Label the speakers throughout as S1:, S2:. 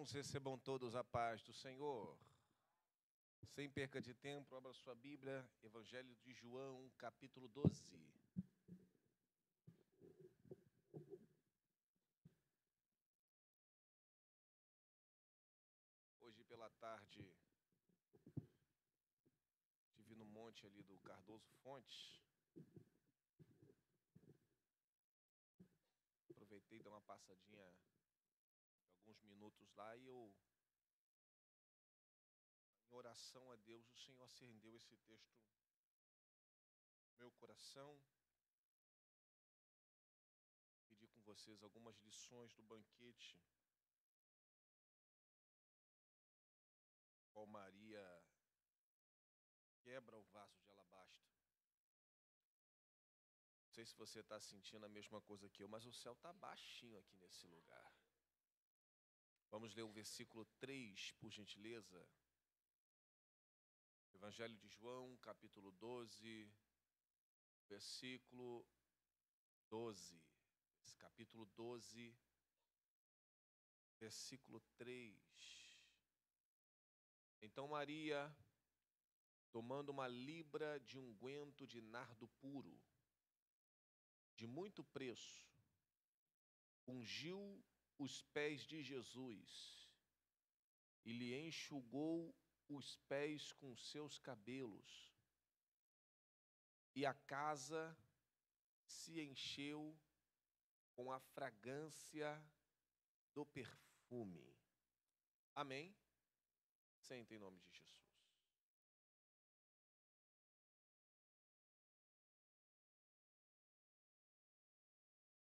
S1: Irmãos, recebam todos a paz do Senhor. Sem perca de tempo, abra sua Bíblia, Evangelho de João, capítulo 12. Hoje pela tarde, estive no monte ali do Cardoso Fontes. Aproveitei de dar uma passadinha de alguns minutos lá e em oração a Deus, o Senhor acendeu esse texto no meu coração. Pedi com vocês algumas lições do banquete, qual Maria quebra o vaso de alabastro. Não sei se você está sentindo a mesma coisa que eu, mas o céu está baixinho aqui nesse lugar. Vamos ler o versículo 3, por gentileza. Evangelho de João, capítulo 12, versículo 12. Capítulo 12, versículo 3. Então Maria, tomando uma libra de unguento de nardo puro, de muito preço, ungiu os pés de Jesus e lhe enxugou os pés com seus cabelos. E a casa se encheu com a fragrância do perfume. Amém? Senta em nome de Jesus.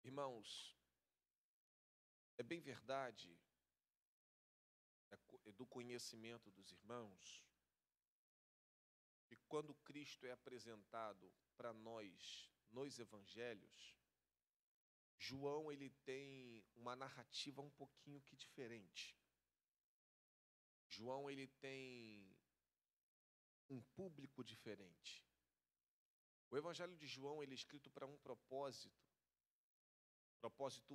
S1: Irmãos, é bem verdade, é do conhecimento dos irmãos, que quando Cristo é apresentado para nós nos evangelhos, João ele tem uma narrativa um pouquinho que diferente. João ele tem um público diferente. O Evangelho de João ele é escrito para um propósito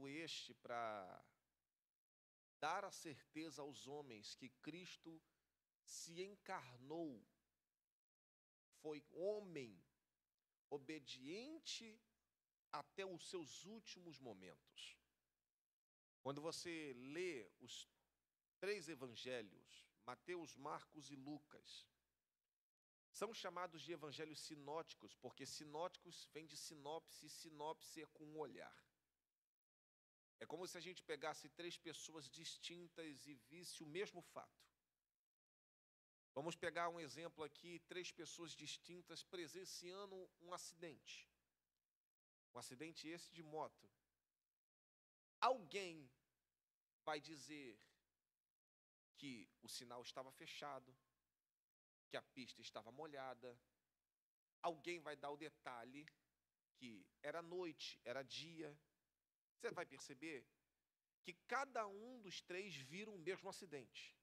S1: este para dar a certeza aos homens que Cristo se encarnou, foi homem obediente até os seus últimos momentos. Quando você lê os três evangelhos, Mateus, Marcos e Lucas, são chamados de evangelhos sinóticos, porque sinóticos vem de sinopse, e sinopse é com um olhar. É como se a gente pegasse três pessoas distintas e visse o mesmo fato. Vamos pegar um exemplo aqui, três pessoas distintas presenciando um acidente. Um acidente esse de moto. Alguém vai dizer que o sinal estava fechado, que a pista estava molhada. Alguém vai dar o detalhe que era noite, era dia. Você vai perceber que cada um dos três viram o mesmo acidente.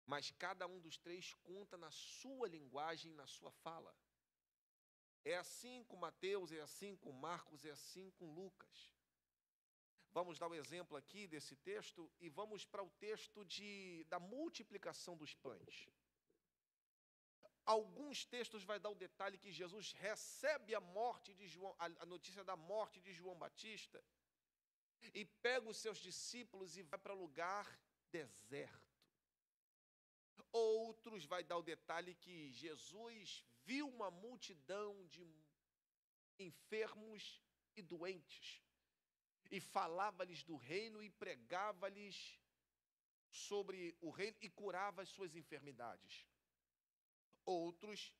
S1: Mas cada um dos três conta na sua linguagem, na sua fala. É assim com Mateus, é assim com Marcos, é assim com Lucas. Vamos dar um exemplo aqui desse texto e vamos para o texto da multiplicação dos pães. Alguns textos vai dar o detalhe que Jesus recebe a morte de João, a notícia da morte de João Batista, e pega os seus discípulos e vai para lugar deserto. Outros vai dar o detalhe que Jesus viu uma multidão de enfermos e doentes, e falava-lhes do reino e pregava-lhes sobre o reino e curava as suas enfermidades. Outros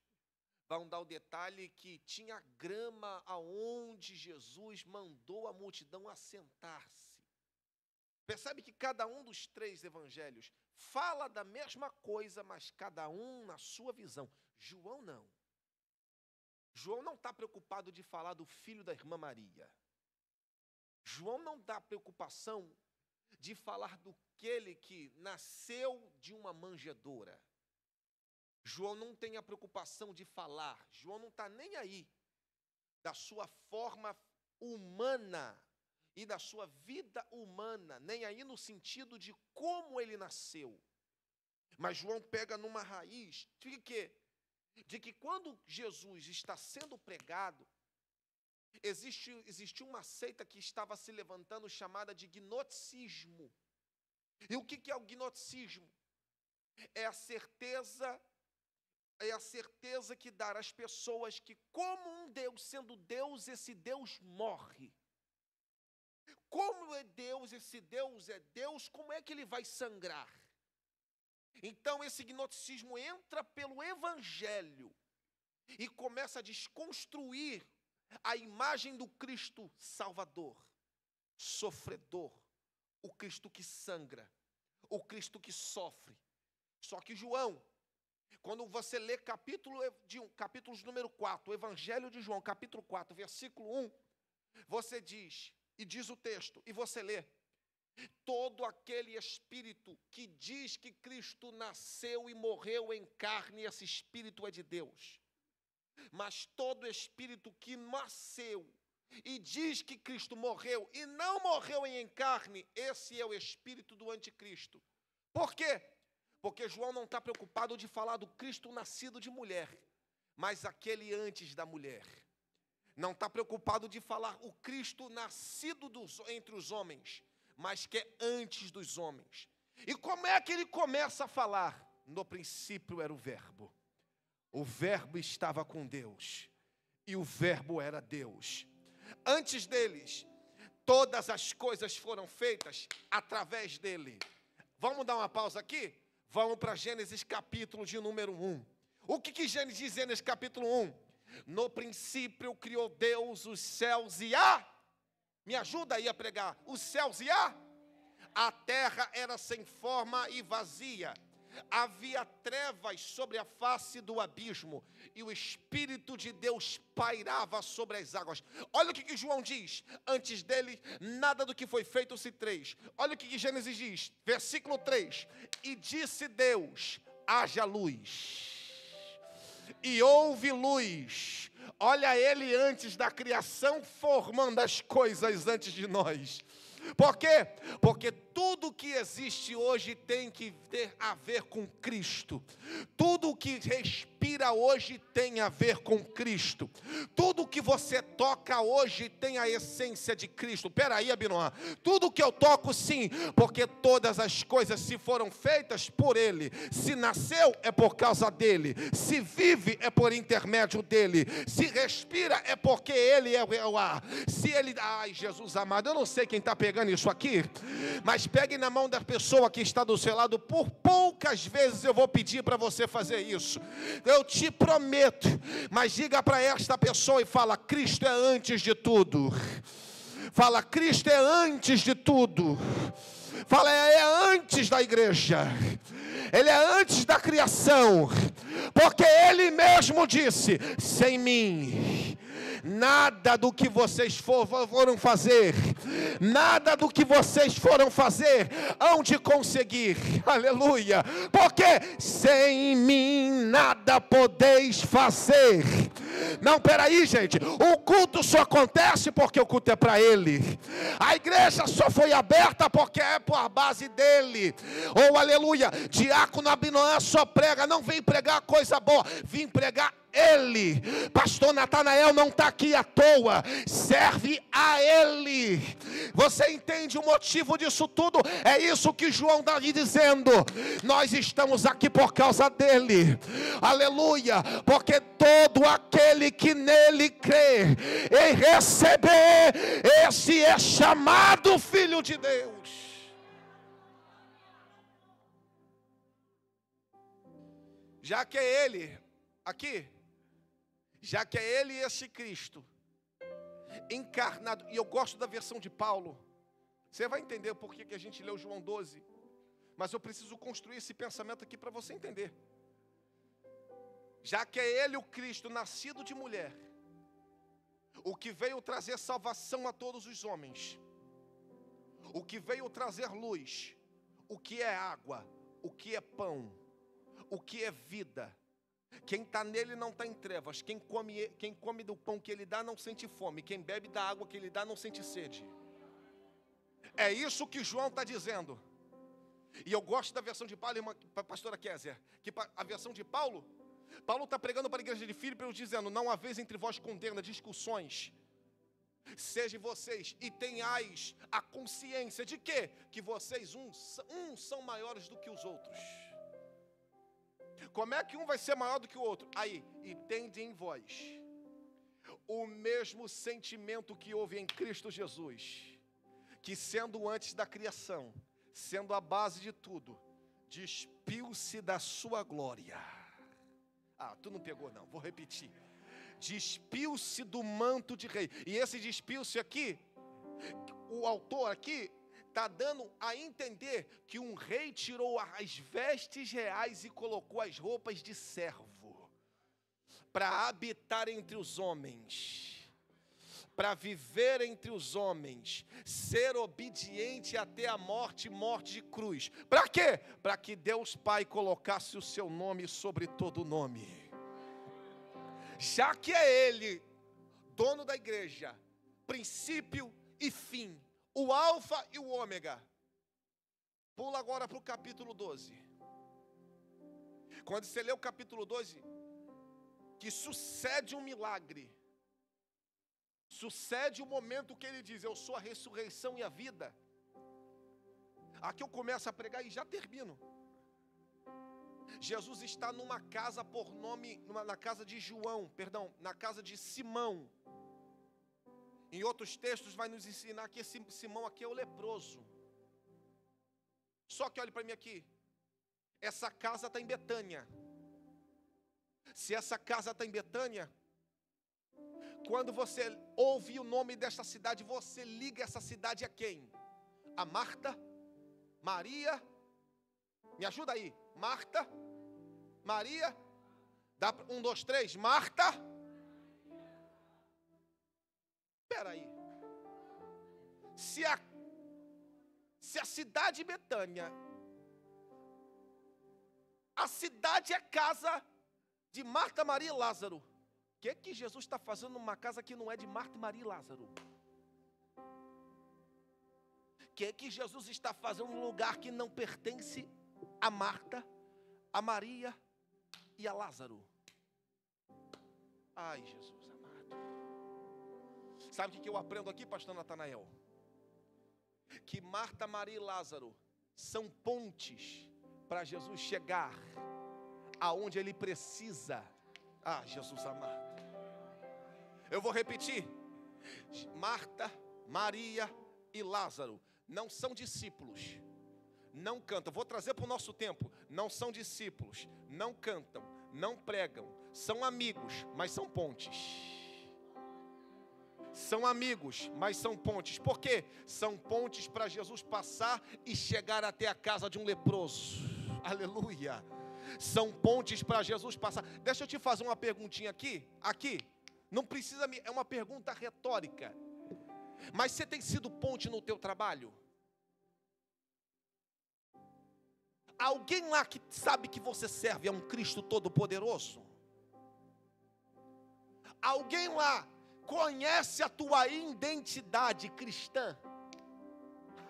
S1: vão dar o detalhe que tinha grama aonde Jesus mandou a multidão assentar-se. Percebe que cada um dos três evangelhos fala da mesma coisa, mas cada um na sua visão. João não. João não está preocupado de falar do filho da irmã Maria. João não dá preocupação de falar do aquele que nasceu de uma manjedoura. João não tem a preocupação de falar, João não está nem aí da sua forma humana e da sua vida humana, nem aí no sentido de como ele nasceu. Mas João pega numa raiz de quê? De que quando Jesus está sendo pregado, existiu uma seita que estava se levantando chamada de gnosticismo. E o que é o gnosticismo? É a certeza que dá às pessoas que, como um Deus, sendo Deus, esse Deus morre. Como é Deus, esse Deus é Deus, como é que ele vai sangrar? Então esse gnosticismo entra pelo Evangelho e começa a desconstruir a imagem do Cristo Salvador, sofredor, o Cristo que sangra, o Cristo que sofre. Só que João, quando você lê capítulos número 4, o Evangelho de João, capítulo 4, versículo 1, você diz, e diz o texto, e você lê, todo aquele espírito que diz que Cristo nasceu e morreu em carne, esse espírito é de Deus. Mas todo espírito que nasceu e diz que Cristo morreu e não morreu em carne, esse é o espírito do anticristo. Por quê? Porque João não está preocupado de falar do Cristo nascido de mulher, mas aquele antes da mulher. Não está preocupado de falar o Cristo nascido entre os homens, mas que é antes dos homens. E como é que ele começa a falar? No princípio era o Verbo estava com Deus, e o Verbo era Deus. Antes deles, todas as coisas foram feitas através dele. Vamos dar uma pausa aqui? Vamos para Gênesis capítulo de número 1. O que Gênesis diz nesse capítulo 1? No princípio criou Deus os céus e me ajuda aí a pregar. Os céus e a terra era sem forma e vazia. Havia trevas sobre a face do abismo, e o Espírito de Deus pairava sobre as águas. Olha o que João diz, antes dele, nada do que foi feito se fez. Olha o que Gênesis diz, versículo 3, e disse Deus, haja luz, e houve luz. Olha ele antes da criação, formando as coisas antes de nós. Por quê? Porque tudo que existe hoje tem que ter a ver com Cristo. Tudo que respira hoje tem a ver com Cristo. Tudo que você toca hoje tem a essência de Cristo. Espera aí, Abinoam. Tudo que eu toco, sim, porque todas as coisas se foram feitas por Ele. Se nasceu, é por causa dEle. Se vive, é por intermédio dEle. Se respira, é porque Ele é o ar. Se Ele... Ai, Jesus amado, eu não sei quem está pegando isso aqui, mas pegue na mão da pessoa que está do seu lado. Por poucas vezes eu vou pedir para você fazer isso, eu te prometo, mas diga para esta pessoa e fala, Cristo é antes de tudo. Fala, Cristo é antes de tudo. Fala, é antes da igreja, Ele é antes da criação, porque Ele mesmo disse, sem mim nada do que vocês foram fazer, nada do que vocês foram fazer hão de conseguir, aleluia, porque sem mim nada podeis fazer. Não, peraí, gente, o culto só acontece porque o culto é para Ele, a igreja só foi aberta porque é por base dEle, ou aleluia, diácono Abinoam só prega, não vem pregar coisa boa, vim pregar Ele. Pastor Natanael não está aqui à toa, serve a Ele. Você entende o motivo disso tudo? É isso que João está lhe dizendo, nós estamos aqui por causa dEle, aleluia, porque todo aquele que nele crê em receber, esse é chamado filho de Deus. Já que é Ele, aqui, já que é Ele esse Cristo, encarnado, e eu gosto da versão de Paulo, você vai entender por que a gente leu João 12, mas eu preciso construir esse pensamento aqui para você entender. Já que é Ele o Cristo, nascido de mulher, o que veio trazer salvação a todos os homens, o que veio trazer luz, o que é água, o que é pão, o que é vida. Quem está nele não está em trevas. Quem come do pão que Ele dá não sente fome. Quem bebe da água que Ele dá não sente sede. É isso que João está dizendo. E eu gosto da versão de Paulo, irmã, pastora Kézia, que a versão de Paulo está pregando para a igreja de Filipos, dizendo: não haveis entre vós contenda, discussões, sejam vocês e tenhais a consciência de quê? Que vocês uns são maiores do que os outros. Como é que um vai ser maior do que o outro? Aí, e tende em vós o mesmo sentimento que houve em Cristo Jesus, que sendo antes da criação, sendo a base de tudo, despiu-se da sua glória. Tu não pegou não, vou repetir. Despiu-se do manto de rei. E esse despiu-se aqui, o autor aqui está dando a entender que um rei tirou as vestes reais e colocou as roupas de servo para habitar entre os homens, para viver entre os homens, ser obediente até a morte de cruz. Para quê? Para que Deus Pai colocasse o seu nome sobre todo nome. Já que é Ele, dono da igreja, princípio e fim, o alfa e o ômega. Pula agora para o capítulo 12. Quando você lê o capítulo 12, que sucede um milagre. Sucede o momento que ele diz: eu sou a ressurreição e a vida. Aqui eu começo a pregar e já termino. Jesus está numa casa por nome, na casa de na casa de Simão. Em outros textos vai nos ensinar que esse Simão aqui é o leproso. Só que olhe para mim aqui. Essa casa está em Betânia. Se essa casa está em Betânia, quando você ouve o nome desta cidade, você liga essa cidade a quem? A Marta, Maria, me ajuda aí, Marta, Maria, dá 1, 2, 3, Marta. Espera aí. Se a cidade de Betânia, a cidade é casa de Marta, Maria e Lázaro, o que Jesus está fazendo numa casa que não é de Marta, Maria e Lázaro? O que Jesus está fazendo num lugar que não pertence a Marta, a Maria e a Lázaro? Ai, Jesus amado. Sabe o que eu aprendo aqui, pastor Natanael? Que Marta, Maria e Lázaro são pontes para Jesus chegar aonde ele precisa. Jesus amado. Eu vou repetir. Marta, Maria e Lázaro não são discípulos, não cantam. Vou trazer para o nosso tempo. Não são discípulos, não cantam, não pregam. São amigos, mas são pontes. São amigos, mas são pontes. Por quê? São pontes para Jesus passar e chegar até a casa de um leproso. Aleluia. São pontes para Jesus passar. Deixa eu te fazer uma perguntinha aqui. Não precisa, é uma pergunta retórica. Mas você tem sido ponte no teu trabalho? Alguém lá que sabe que você serve a um Cristo Todo-Poderoso? Alguém lá conhece a tua identidade cristã?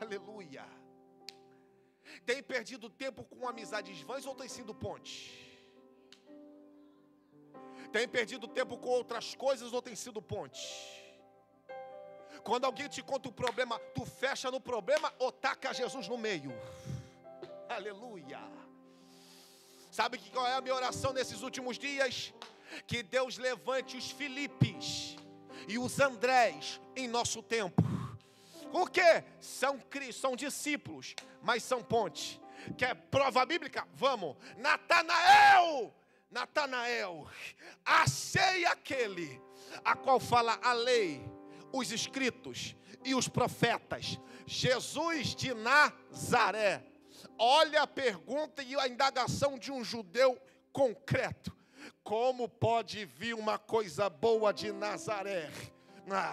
S1: Aleluia. Tem perdido tempo com amizades vãs ou tem sido ponte? Tem perdido tempo com outras coisas ou tem sido ponte? Quando alguém te conta o problema, tu fecha no problema ou taca Jesus no meio? Aleluia. Sabe qual é a minha oração nesses últimos dias? Que Deus levante os Filipes e os Andrés em nosso tempo. Por quê? São discípulos, mas são ponte. Quer prova bíblica? Vamos. Natanael, achei aquele a qual fala a lei, os escritos e os profetas, Jesus de Nazaré. Olha a pergunta e a indagação de um judeu concreto. Como pode vir uma coisa boa de Nazaré?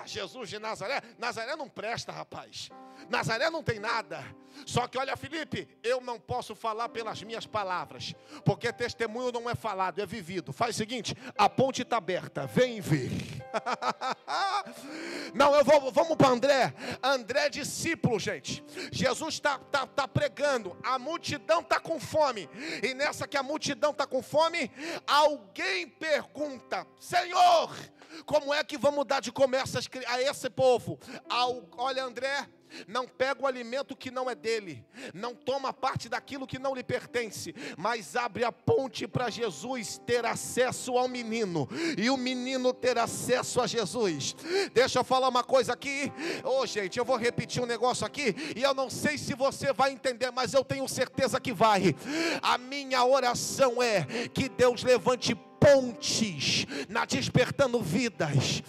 S1: Jesus de Nazaré? Nazaré não presta, rapaz. Nazaré não tem nada. Só que olha, Felipe, eu não posso falar pelas minhas palavras, porque testemunho não é falado, é vivido. Faz o seguinte, a ponte está aberta, vem ver. Não, vamos para André. André é discípulo, gente. Jesus está pregando, a multidão está com fome. E nessa que a multidão está com fome, alguém pergunta: Senhor, como é que vamos dar de comer a esse povo? Olha, André, não pega o alimento que não é dele, não toma parte daquilo que não lhe pertence, mas abre a ponte para Jesus ter acesso ao menino, e o menino ter acesso a Jesus. Deixa eu falar uma coisa aqui. Gente, eu vou repetir um negócio aqui, e eu não sei se você vai entender, mas eu tenho certeza que vai. A minha oração é que Deus levante pontes na Despertando Vidas.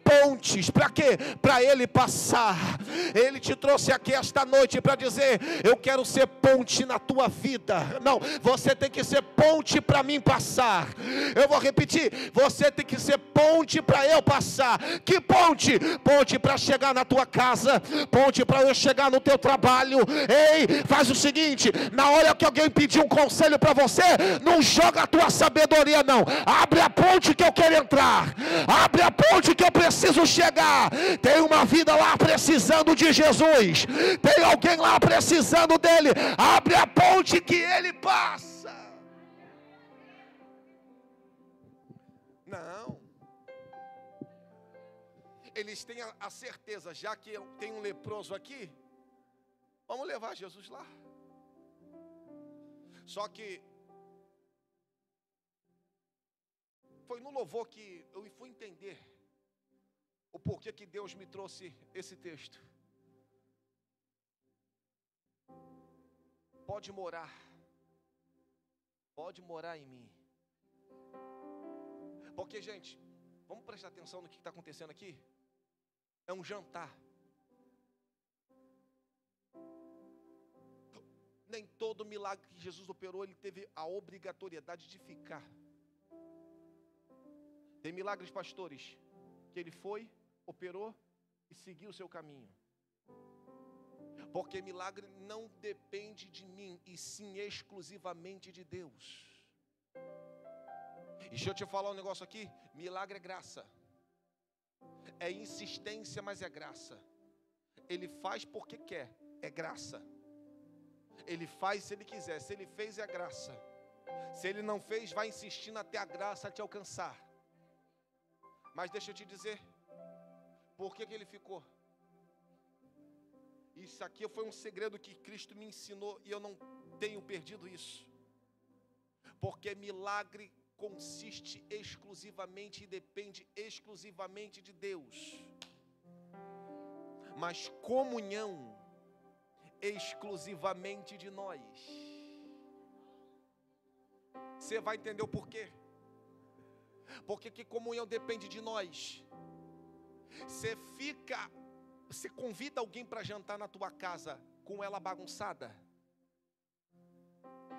S1: Pontes, para quê? Para Ele passar. Ele te trouxe aqui esta noite para dizer: eu quero ser ponte na tua vida. Não, você tem que ser ponte para mim passar. Eu vou repetir, você tem que ser ponte para eu passar. Que ponte? Ponte para chegar na tua casa, ponte para eu chegar no teu trabalho. Ei, faz o seguinte, na hora que alguém pedir um conselho para você, não joga a tua sabedoria não. Abre a ponte que eu quero entrar. Abre a ponte que eu preciso chegar. Tem uma vida lá precisando de Jesus. Tem alguém lá precisando dele. Abre a ponte que ele passa. Não. Eles têm a certeza, já que tem um leproso aqui, vamos levar Jesus lá. Só que foi no louvor que eu fui entender o porquê que Deus me trouxe esse texto. Pode morar em mim. Porque, gente, vamos prestar atenção no que está acontecendo aqui. É um jantar. Nem todo milagre que Jesus operou, ele teve a obrigatoriedade de ficar. Tem milagres, pastores, que ele foi, operou e seguiu o seu caminho. Porque milagre não depende de mim, e sim exclusivamente de Deus. E deixa eu te falar um negócio aqui, milagre é graça. É insistência, mas é graça. Ele faz porque quer, é graça. Ele faz se ele quiser, se ele fez é graça. Se ele não fez, vai insistindo até a graça te alcançar. Mas deixa eu te dizer, por que ele ficou? Isso aqui foi um segredo que Cristo me ensinou e eu não tenho perdido isso. Porque milagre consiste exclusivamente e depende exclusivamente de Deus. Mas comunhão exclusivamente de nós. Você vai entender o porquê. Porque que comunhão depende de nós. Você convida alguém para jantar na tua casa com ela bagunçada.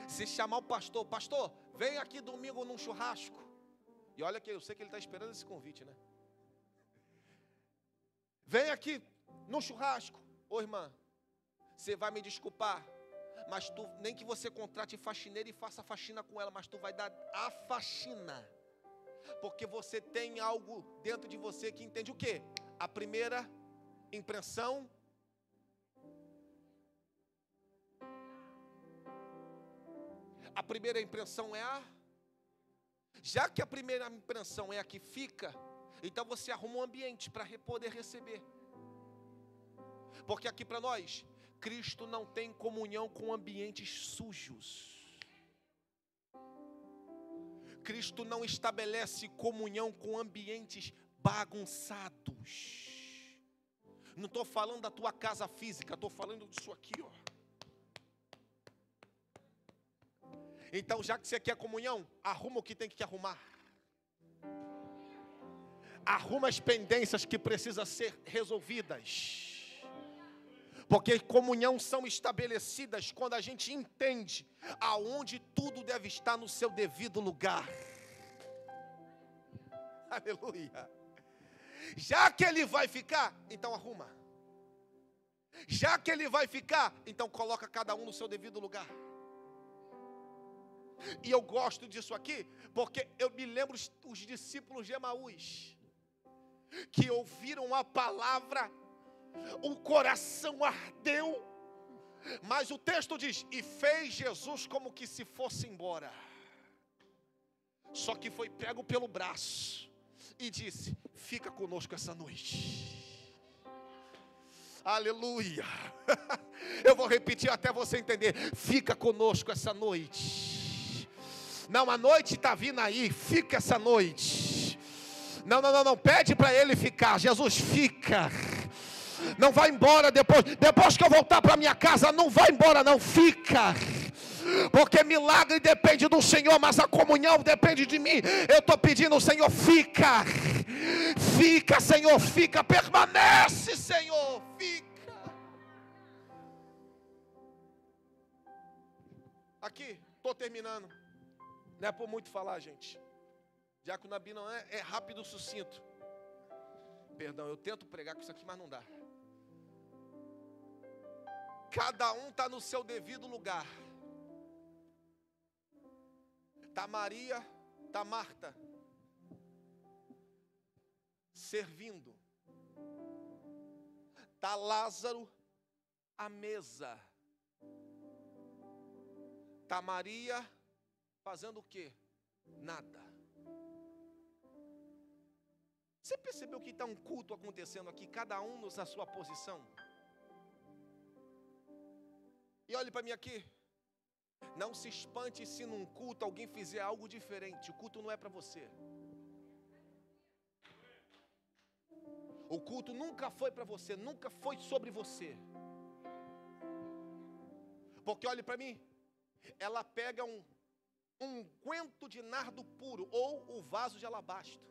S1: Se chamar o pastor, vem aqui domingo num churrasco. E olha que eu sei que ele está esperando esse convite, né? Vem aqui num churrasco. Ô irmã, você vai me desculpar, mas nem que você contrate faxineira e faça faxina com ela, mas tu vai dar a faxina. Porque você tem algo dentro de você que entende o quê? A primeira impressão. A primeira impressão é já que a primeira impressão é a que fica, então você arruma um ambiente para poder receber. Porque aqui para nós, Cristo não tem comunhão com ambientes sujos. Cristo não estabelece comunhão com ambientes bagunçados. Não estou falando da tua casa física, estou falando disso aqui, ó. Então, já que você quer comunhão, arruma o que tem que arrumar. Arruma as pendências que precisam ser resolvidas. Porque comunhão são estabelecidas quando a gente entende aonde tudo deve estar no seu devido lugar. Aleluia. Já que ele vai ficar, então arruma. Já que ele vai ficar, então coloca cada um no seu devido lugar. E eu gosto disso aqui, porque eu me lembro os discípulos de Emaús, que ouviram a palavra, o coração ardeu, mas o texto diz, e fez Jesus como que se fosse embora. Só que foi pego pelo braço e disse, fica conosco essa noite. Aleluia. Eu vou repetir até você entender, fica conosco essa noite. Não, a noite está vindo aí, fica essa noite. Não, pede para ele ficar. Jesus, fica. Não vai embora depois que eu voltar para minha casa, não vai embora não, fica. Porque milagre depende do Senhor, mas a comunhão depende de mim. Eu estou pedindo, Senhor, fica. Fica, Senhor, fica, permanece, Senhor, fica. Aqui, estou terminando. Não é por muito falar, gente. Diácono Nabi não é rápido e sucinto. Perdão, eu tento pregar com isso aqui, mas não dá. Cada um está no seu devido lugar. Está Maria, está Marta, servindo. Está Lázaro à mesa. Está Maria fazendo o quê? Nada. Você percebeu que está um culto acontecendo aqui, cada um na sua posição? E olhe para mim aqui. Não se espante se num culto alguém fizer algo diferente. O culto não é para você. O culto nunca foi para você, nunca foi sobre você. Porque olhe para mim, ela pega um unguento de nardo puro ou o vaso de alabastro.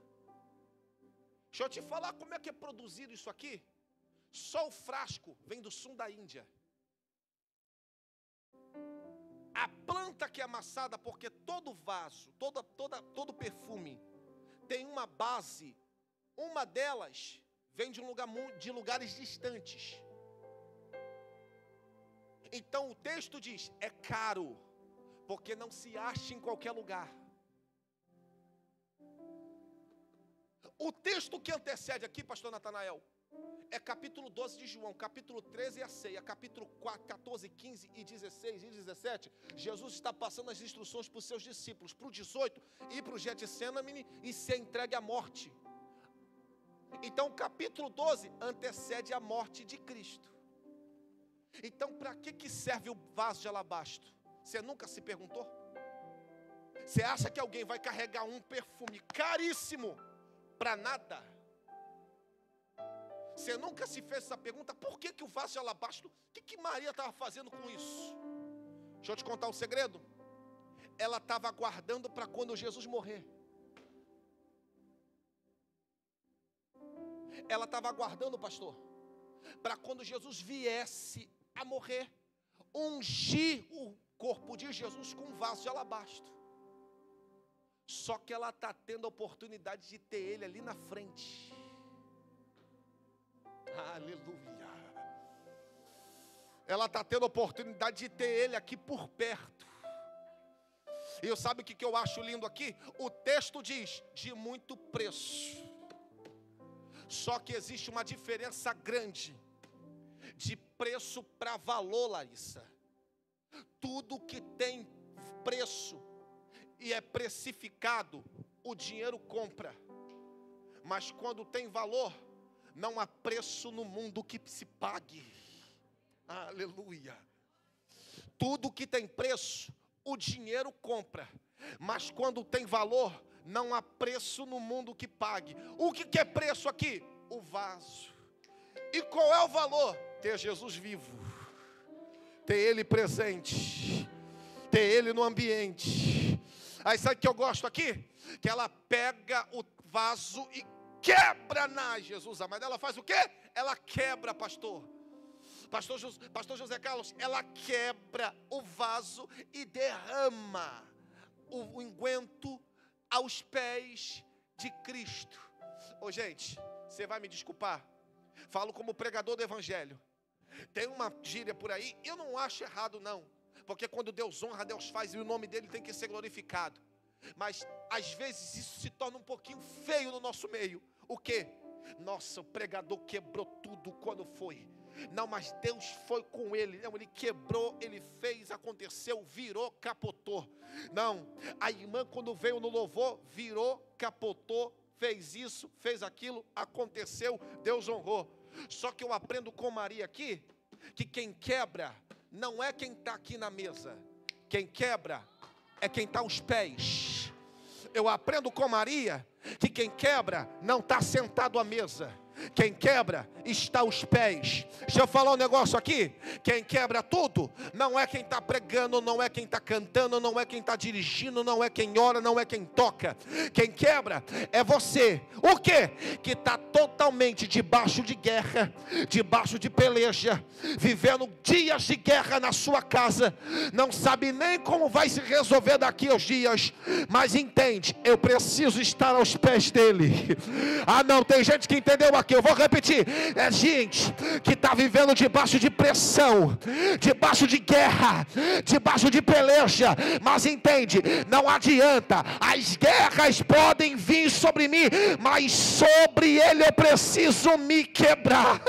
S1: Deixa eu te falar como é que é produzido isso aqui. Só o frasco vem do sul da Índia. A planta que é amassada, porque todo vaso, todo perfume tem uma base. Uma delas vem de lugares distantes. Então o texto diz, é caro, porque não se acha em qualquer lugar. O texto que antecede aqui, pastor Natanael, é capítulo 12 de João, capítulo 13 é a ceia, capítulo 14, 15 e 16 e 17, Jesus está passando as instruções para os seus discípulos, para o 18, ir para o Getsêmani e ser entregue à morte. Então o capítulo 12 antecede a morte de Cristo. Então para que serve o vaso de alabastro? Você nunca se perguntou? Você acha que alguém vai carregar um perfume caríssimo para nada? Você nunca se fez essa pergunta? Por que o vaso de alabastro? O que Maria estava fazendo com isso? Deixa eu te contar um segredo. Ela estava aguardando para quando Jesus morrer. Ela estava aguardando, pastor, para quando Jesus viesse a morrer, ungir o corpo de Jesus com um vaso de alabastro. Só que ela está tendo a oportunidade de ter ele ali na frente. Aleluia. Ela está tendo a oportunidade de ter ele aqui por perto. E eu sabe o que eu acho lindo aqui? O texto diz, de muito preço. Só que existe uma diferença grande de preço para valor, Larissa. Tudo que tem preço e é precificado, o dinheiro compra. Mas quando tem valor, não há preço no mundo que se pague. Aleluia. Tudo que tem preço, o dinheiro compra. Mas quando tem valor, não há preço no mundo que pague. O que é preço aqui? O vaso. E qual é o valor? Ter Jesus vivo, ter Ele presente, ter Ele no ambiente. Aí sabe o que eu gosto aqui? Que ela pega o vaso e quebra Jesus amado. Ela faz o quê? Ela quebra, pastor José Carlos, ela quebra o vaso e derrama o unguento aos pés de Cristo. Ô gente, você vai me desculpar, falo como pregador do evangelho, Tem uma gíria por aí, eu não acho errado não, porque quando Deus honra, Deus faz, e o nome dele tem que ser glorificado. Mas às vezes isso se torna um pouquinho feio no nosso meio. O quê? Nossa, o pregador quebrou tudo quando foi. Não, mas Deus foi com ele. Não, ele quebrou, ele fez, aconteceu, virou, capotou. Não, a irmã quando veio no louvor, virou, capotou, fez isso, fez aquilo, aconteceu, Deus honrou. Só que eu aprendo com Maria aqui, que quem quebra não é quem está aqui na mesa. Quem quebra é quem está aos pés. Eu aprendo com Maria que quem quebra não está sentado à mesa. Quem quebra está aos pés. Deixa eu falar um negócio aqui. Quem quebra tudo não é quem está pregando, não é quem está cantando, não é quem está dirigindo, não é quem ora, não é quem toca. Quem quebra é você. O quê? Que está totalmente debaixo de guerra, debaixo de peleja, vivendo dias de guerra na sua casa. Não sabe nem como vai se resolver daqui aos dias, mas entende, eu preciso estar aos pés dele. Ah não, tem gente que entendeu aqui. Eu vou repetir, é gente que está vivendo debaixo de pressão, debaixo de guerra, debaixo de peleja, mas entende, não adianta, as guerras podem vir sobre mim, mas sobre ele eu preciso me quebrar.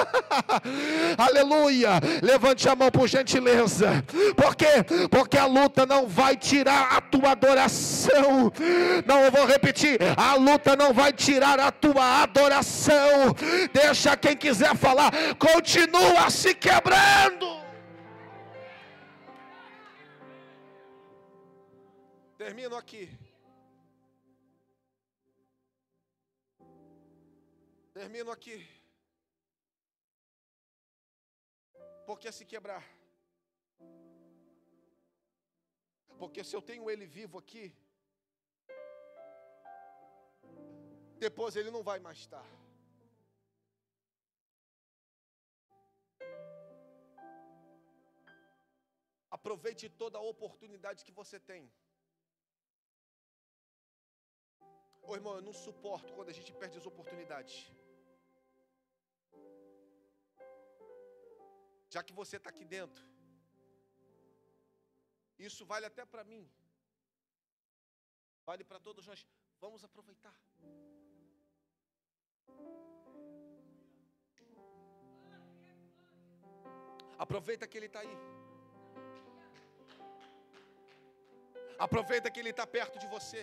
S1: Aleluia, levante a mão por gentileza. Por quê? Porque a luta não vai tirar a tua adoração. Não, eu vou repetir, a luta não vai tirar a tua adoração. Deixa quem quiser falar, continua se quebrando. Termino aqui. Termino aqui. Porque se quebrar? Porque se eu tenho ele vivo aqui, depois ele não vai mais estar. Aproveite toda a oportunidade que você tem. Ô irmão, eu não suporto quando a gente perde as oportunidades. Já que você está aqui dentro, isso vale até para mim, vale para todos nós. Vamos aproveitar. Aproveita que ele está aí. Aproveita que ele está perto de você.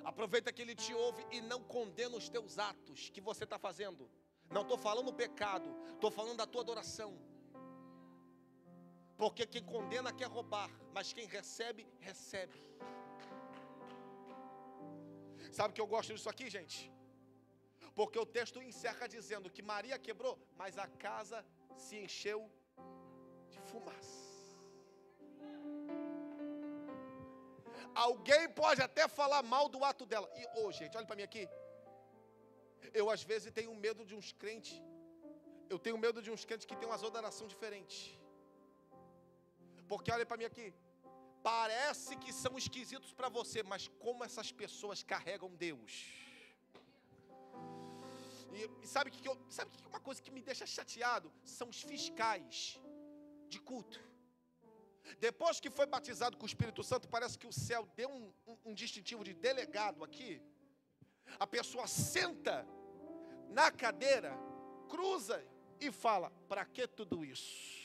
S1: Aproveita que ele te ouve e não condena os teus atos que você está fazendo. Não estou falando pecado, estou falando da tua adoração. Porque quem condena quer roubar, mas quem recebe, recebe. Sabe que eu gosto disso aqui, gente? Porque o texto encerra dizendo que Maria quebrou, mas a casa se encheu de fumaça. Alguém pode até falar mal do ato dela. E, gente, olha para mim aqui. Eu às vezes tenho medo de uns crentes. Eu tenho medo de uns crentes que têm umas adoração diferentes. Porque olha para mim aqui. Parece que são esquisitos para você, mas como essas pessoas carregam Deus. E sabe que é uma coisa que me deixa chateado? São os fiscais de culto. Depois que foi batizado com o Espírito Santo, parece que o céu deu um distintivo de delegado aqui. A pessoa senta na cadeira, cruza e fala: para que tudo isso?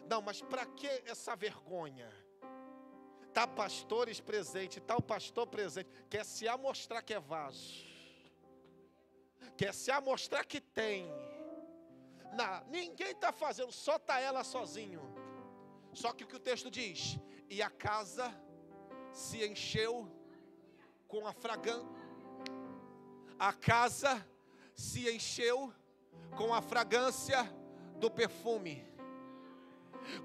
S1: Não, mas para que essa vergonha? Tá pastores presentes, tá o pastor presente, quer se amostrar que é vaso, quer se amostrar que tem. Não, ninguém está fazendo, só está ela sozinho. Só que o que o texto diz? E a casa se encheu com a fragrância. A casa se encheu com a fragrância do perfume.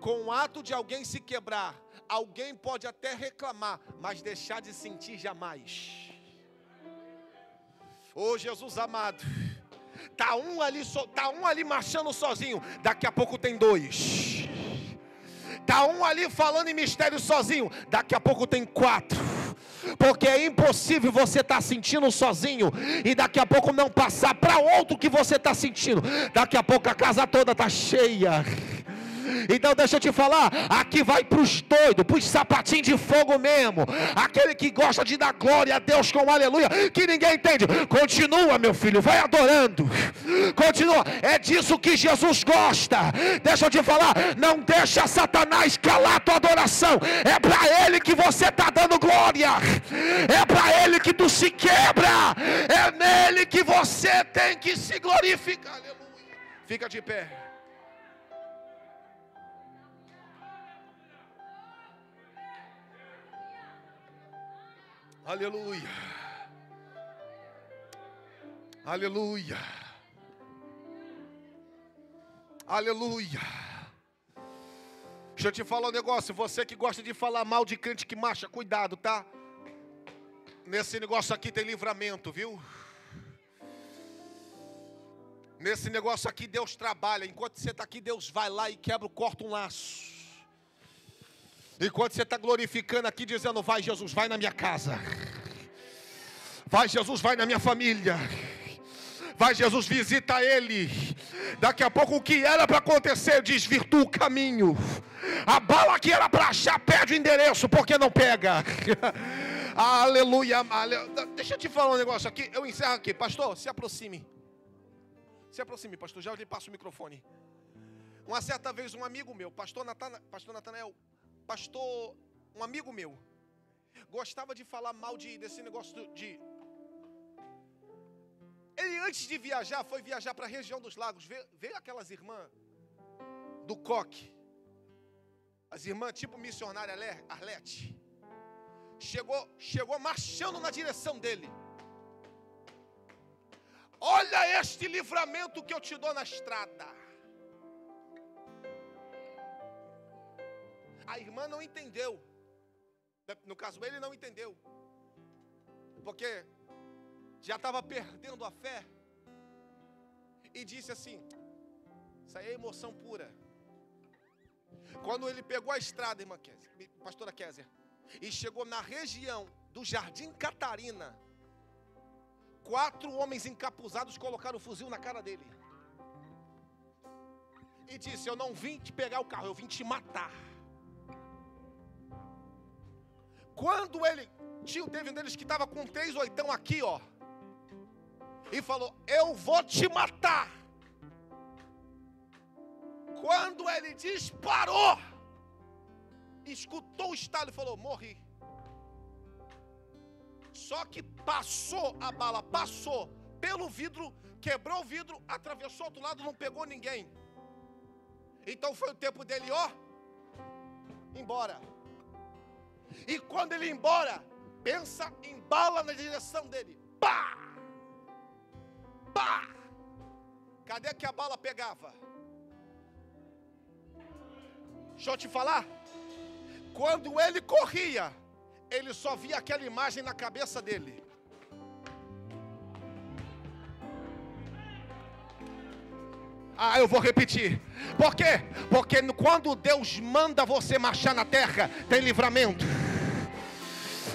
S1: Com o ato de alguém se quebrar, alguém pode até reclamar, mas deixar de sentir jamais. Ô Jesus amado, tá um ali marchando sozinho, daqui a pouco tem dois. Tá um ali falando em mistério sozinho, daqui a pouco tem 4. Porque é impossível você estar sentindo sozinho e daqui a pouco não passar para outro que você está sentindo. Daqui a pouco a casa toda está cheia. Então deixa eu te falar, aqui vai para os doidos, para os sapatinhos de fogo mesmo, aquele que gosta de dar glória a Deus com aleluia, que ninguém entende. Continua, meu filho, vai adorando, continua, é disso que Jesus gosta. Deixa eu te falar, não deixa Satanás calar a tua adoração. É para ele que você está dando glória, é para ele que tu se quebra, é nele que você tem que se glorificar. Aleluia. Fica de pé. Aleluia, aleluia, aleluia. Deixa eu te falar um negócio, você que gosta de falar mal de crente que marcha, cuidado, tá? Nesse negócio aqui tem livramento, viu? Nesse negócio aqui Deus trabalha, enquanto você está aqui Deus vai lá e quebra, corta um laço. Enquanto você está glorificando aqui, dizendo, vai Jesus, vai na minha casa. Vai Jesus, vai na minha família. Vai Jesus, visita ele. Daqui a pouco o que era para acontecer, desvirtua o caminho. A bala que era para achar, perde o endereço, porque não pega. Aleluia, aleluia. Deixa eu te falar um negócio aqui, eu encerro aqui. Pastor, se aproxime. Se aproxime, pastor, já lhe passo o microfone. Uma certa vez um amigo meu, pastor Natanael, um amigo meu, gostava de falar mal desse negócio de... Ele antes de viajar, foi viajar para a região dos lagos, veio aquelas irmãs do coque, as irmãs tipo missionária Arlete, chegou marchando na direção dele. Olha este livramento que eu te dou na estrada. A irmã não entendeu. No caso, ele não entendeu. Porque já estava perdendo a fé. E disse assim, isso aí é emoção pura. Quando ele pegou a estrada, irmã Kézia, pastora Kézia, e chegou na região do Jardim Catarina, 4 homens encapuzados colocaram o fuzil na cara dele. E disse, eu não vim te pegar o carro, eu vim te matar. Quando ele, teve um deles que estava com 3 oitão aqui, ó, e falou, eu vou te matar. Quando ele disparou, escutou o estalo e falou, morri. Só que passou a bala, passou pelo vidro, quebrou o vidro, atravessou o outro lado, não pegou ninguém. Então foi o tempo dele, ó, embora. E quando ele ir embora, pensa em bala na direção dele. Pá! Pá! Cadê que a bala pegava? Deixa eu te falar. Quando ele corria, ele só via aquela imagem na cabeça dele. Eu vou repetir. Por quê? Porque quando Deus manda você marchar na terra, tem livramento.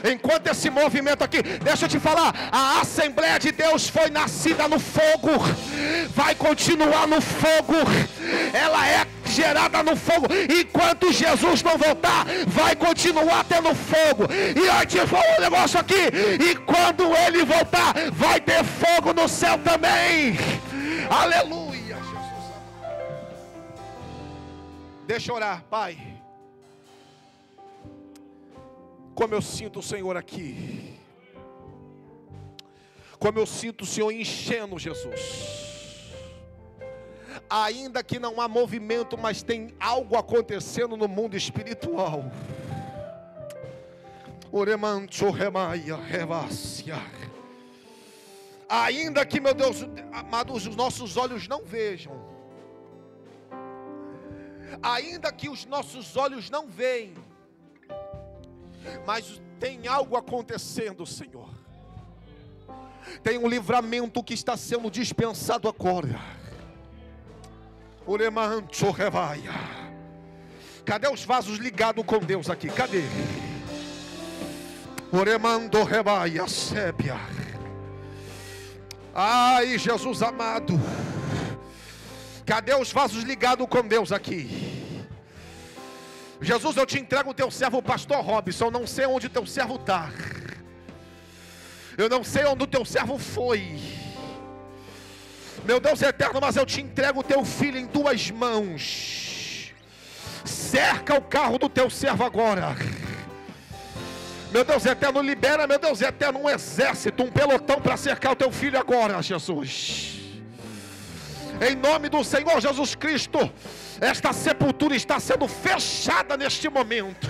S1: Enquanto esse movimento aqui, deixa eu te falar, a Assembleia de Deus foi nascida no fogo, vai continuar no fogo, ela é gerada no fogo, enquanto Jesus não voltar, vai continuar tendo fogo. E eu te falo um negócio aqui, e quando ele voltar, vai ter fogo no céu também. Aleluia, Jesus. Deixa eu orar, Pai. Como eu sinto o Senhor aqui. Como eu sinto o Senhor enchendo, Jesus. Ainda que não há movimento, mas tem algo acontecendo no mundo espiritual. Ainda que, meu Deus, amados, os nossos olhos não vejam. Ainda que os nossos olhos não veem. Mas tem algo acontecendo, Senhor. Tem um livramento que está sendo dispensado agora. Cadê os vasos ligados com Deus aqui? Cadê? Oremando rebaia sébia. Ai, Jesus amado. Cadê os vasos ligados com Deus aqui? Jesus, eu te entrego o teu servo, o pastor Robson. Eu não sei onde o teu servo está. Eu não sei onde o teu servo foi. Meu Deus eterno, mas eu te entrego o teu filho em tuas mãos. Cerca o carro do teu servo agora. Meu Deus eterno, libera, meu Deus eterno, um exército, um pelotão para cercar o teu filho agora, Jesus. Em nome do Senhor Jesus Cristo, esta sepultura está sendo fechada neste momento.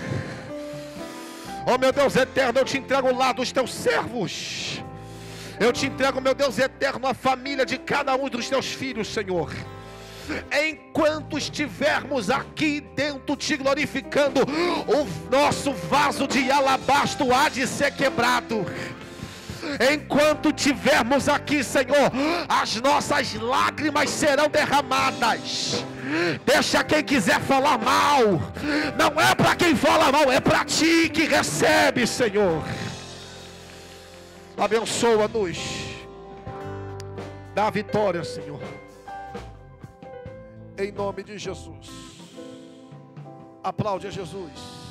S1: Oh meu Deus eterno, eu te entrego o lar dos teus servos. Eu te entrego, meu Deus eterno, a família de cada um dos teus filhos, Senhor. Enquanto estivermos aqui dentro te glorificando, o nosso vaso de alabastro há de ser quebrado. Enquanto tivermos aqui, Senhor, as nossas lágrimas serão derramadas. Deixa quem quiser falar mal. Não é para quem fala mal, é para ti que recebe, Senhor. Abençoa-nos. Dá a vitória, Senhor. Em nome de Jesus. Aplaude a Jesus.